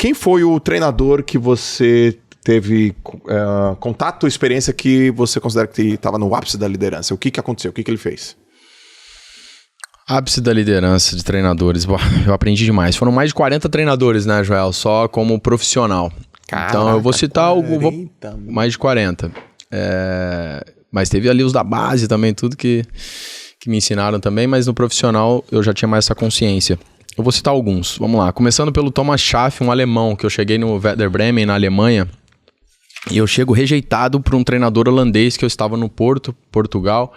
Quem foi o treinador que você teve contato, experiência que você considera que estava no ápice da liderança? O que aconteceu? O que ele fez? Ápice da liderança de treinadores. Eu aprendi demais. Foram mais de 40 treinadores, né, Joel? Só como profissional. Caraca, então eu vou citar mais de 40. Mas teve ali os da base também, tudo que me ensinaram também, mas no profissional eu já tinha mais essa consciência. Eu vou citar alguns, vamos lá. Começando pelo Thomas Schaff, um alemão, que eu cheguei no Werder Bremen, na Alemanha, e eu chego rejeitado por um treinador holandês que eu estava no Porto, Portugal,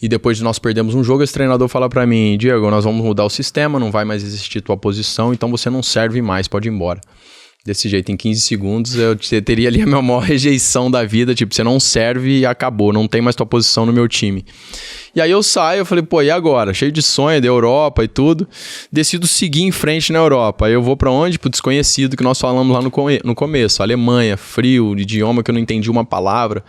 e depois de nós perdemos um jogo, esse treinador fala pra mim: Diego, nós vamos mudar o sistema, não vai mais existir tua posição, então você não serve mais, pode ir embora. Desse jeito, em 15 segundos, eu teria ali a minha maior rejeição da vida, tipo, você não serve e acabou, não tem mais tua posição no meu time. E aí eu saio, eu falei, pô, e agora? Cheio de sonho, da Europa e tudo, decido seguir em frente na Europa. Aí eu vou pra onde? Pro desconhecido que nós falamos lá no começo, Alemanha, frio, idioma que eu não entendi uma palavra,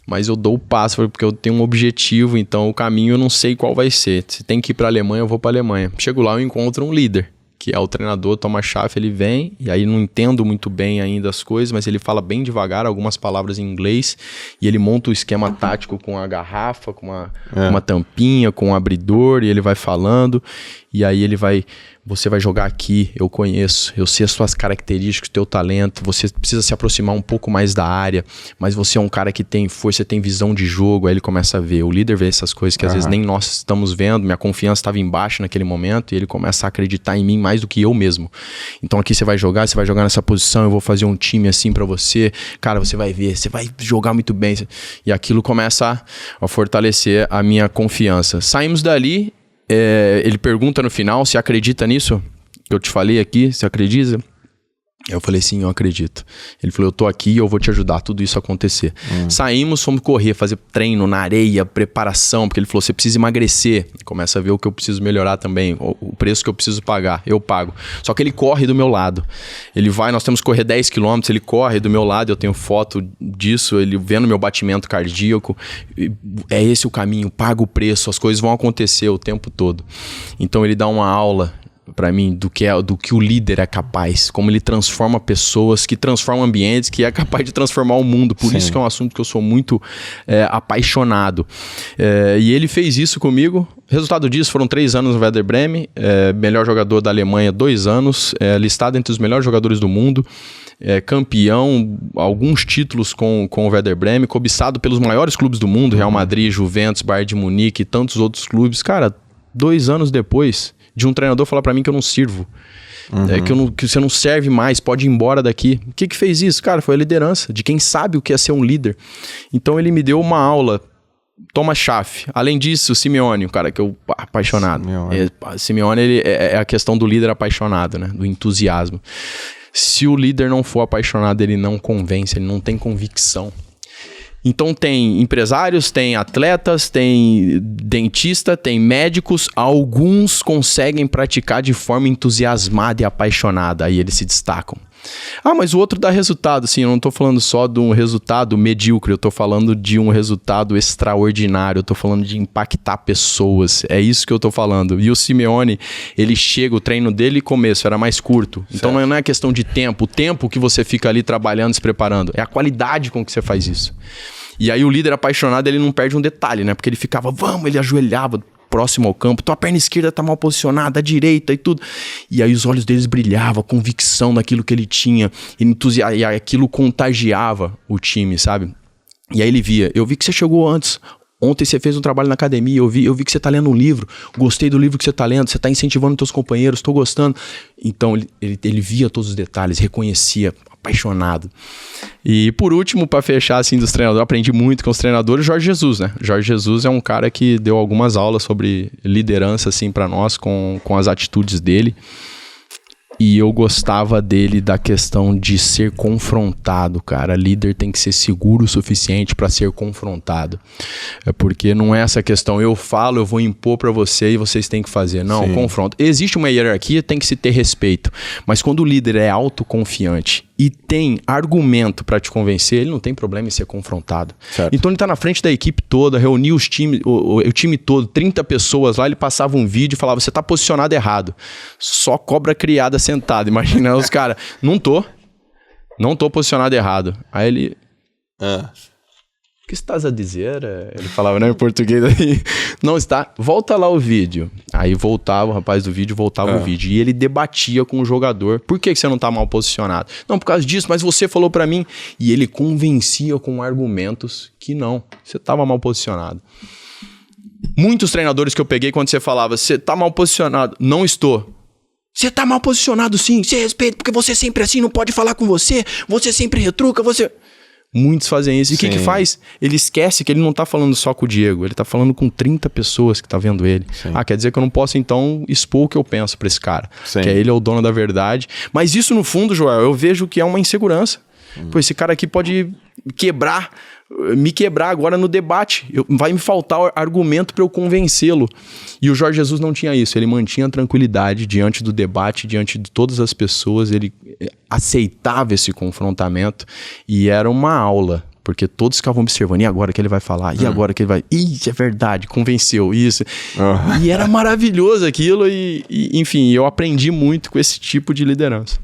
mas eu dou o passo, porque eu tenho um objetivo, então o caminho eu não sei qual vai ser. Se tem que ir pra Alemanha, eu vou pra Alemanha. Chego lá, eu encontro um líder, que é o treinador Thomas Schaff. Ele vem, e aí não entendo muito bem ainda as coisas, mas ele fala bem devagar algumas palavras em inglês, e ele monta o esquema tático com a garrafa, com uma tampinha, com um abridor, e ele vai falando, e aí você vai jogar aqui, eu conheço, eu sei as suas características, o teu talento, você precisa se aproximar um pouco mais da área, mas você é um cara que tem força, tem visão de jogo. Aí ele começa a ver, o líder vê essas coisas que às vezes nem nós estamos vendo, minha confiança estava embaixo naquele momento, e ele começa a acreditar em mim mais do que eu mesmo. Então aqui você vai jogar nessa posição, eu vou fazer um time assim pra você, cara, você vai ver, você vai jogar muito bem, e aquilo começa a fortalecer a minha confiança. Saímos dali. Ele pergunta no final se acredita nisso que eu te falei aqui, se acredita? Eu falei, sim, eu acredito. Ele falou, eu tô aqui e eu vou te ajudar a tudo isso a acontecer. Saímos, fomos correr, fazer treino na areia, preparação, porque ele falou, você precisa emagrecer. Começa a ver o que eu preciso melhorar também, o preço que eu preciso pagar, eu pago. Só que ele corre do meu lado. Ele vai, nós temos que correr 10 km, ele corre do meu lado, eu tenho foto disso, ele vendo meu batimento cardíaco. É esse o caminho, paga o preço, as coisas vão acontecer o tempo todo. Então ele dá uma aula para mim do que o líder é capaz, como ele transforma pessoas, que transforma ambientes, que é capaz de transformar o mundo. Por isso que é um assunto que eu sou muito apaixonado. E ele fez isso comigo. Resultado disso, foram 3 anos no Werder Bremen, melhor jogador da Alemanha 2 anos, listado entre os melhores jogadores do mundo, campeão, alguns títulos com o Werder Bremen, cobiçado pelos maiores clubes do mundo, Real Madrid, Juventus, Bayern de Munique e tantos outros clubes. Cara, 2 anos depois de um treinador falar pra mim que eu não sirvo, que você não serve mais, pode ir embora daqui. O que fez isso? Cara, foi a liderança, de quem sabe o que é ser um líder. Então ele me deu uma aula. Thomas Schaff. Além disso, o Simeone, o cara que eu apaixonado. Simeone, ele é a questão do líder apaixonado, né? Do entusiasmo. Se o líder não for apaixonado, ele não convence, ele não tem convicção. Então tem empresários, tem atletas, tem dentista, tem médicos. Alguns conseguem praticar de forma entusiasmada e apaixonada. Aí eles se destacam. Ah, mas o outro dá resultado. Sim, eu não estou falando só de um resultado medíocre. Eu estou falando de um resultado extraordinário. Eu estou falando de impactar pessoas. É isso que eu estou falando. E o Simeone, ele chega, o treino dele começo era mais curto. Então não é questão de tempo. O tempo que você fica ali trabalhando, se preparando. É a qualidade com que você faz isso. E aí o líder apaixonado, ele não perde um detalhe, né? Porque ele ficava, ele ajoelhava próximo ao campo, tua perna esquerda tá mal posicionada, a direita e tudo. E aí os olhos deles brilhavam, a convicção daquilo que ele tinha, e aquilo contagiava o time, sabe? E aí ele via, eu vi que você chegou antes, ontem você fez um trabalho na academia, eu vi que você tá lendo um livro, gostei do livro que você tá lendo, você tá incentivando teus companheiros, tô gostando. Então ele via todos os detalhes, reconhecia, apaixonado. E por último, para fechar assim dos treinadores, eu aprendi muito com os treinadores, Jorge Jesus, né? Jorge Jesus é um cara que deu algumas aulas sobre liderança assim para nós com as atitudes dele. E eu gostava dele da questão de ser confrontado, cara. Líder tem que ser seguro o suficiente para ser confrontado. Porque não é essa questão, eu falo, eu vou impor para você e vocês têm que fazer. Não, confronto. Existe uma hierarquia, tem que se ter respeito. Mas quando o líder é autoconfiante e tem argumento pra te convencer, ele não tem problema em ser confrontado. Certo. Então ele tá na frente da equipe toda, reuniu os time, o time todo, 30 pessoas lá, ele passava um vídeo e falava, você tá posicionado errado. Só cobra criada sentada. Imagina os caras, não tô posicionado errado. Aí ele... O que estás a dizer? Ele falava, né, em português. Aí, não está. Volta lá o vídeo. Aí voltava, o rapaz do vídeo voltava o vídeo. E ele debatia com o jogador. Por que você não tá mal posicionado? Não, por causa disso, mas você falou pra mim. E ele convencia com argumentos que não. Você tava mal posicionado. Muitos treinadores que eu peguei quando você falava, você tá mal posicionado. Não estou. Você tá mal posicionado sim. Você respeita, porque você sempre assim, não pode falar com você. Você sempre retruca, você... Muitos fazem isso. E o que faz? Ele esquece que ele não tá falando só com o Diego. Ele tá falando com 30 pessoas que tá vendo ele. Sim. Quer dizer que eu não posso, então, expor o que eu penso pra esse cara. Sim. Que ele é o dono da verdade. Mas isso, no fundo, Joel, eu vejo que é uma insegurança. Pô, esse cara aqui pode me quebrar agora no debate. Vai me faltar argumento para eu convencê-lo. E o Jorge Jesus não tinha isso. Ele mantinha a tranquilidade diante do debate, diante de todas as pessoas. Ele aceitava esse confrontamento e era uma aula. Porque todos ficavam observando, e agora que ele vai falar? E agora que ele vai... Ih, é verdade, convenceu, isso. E era maravilhoso aquilo e, enfim, eu aprendi muito com esse tipo de liderança.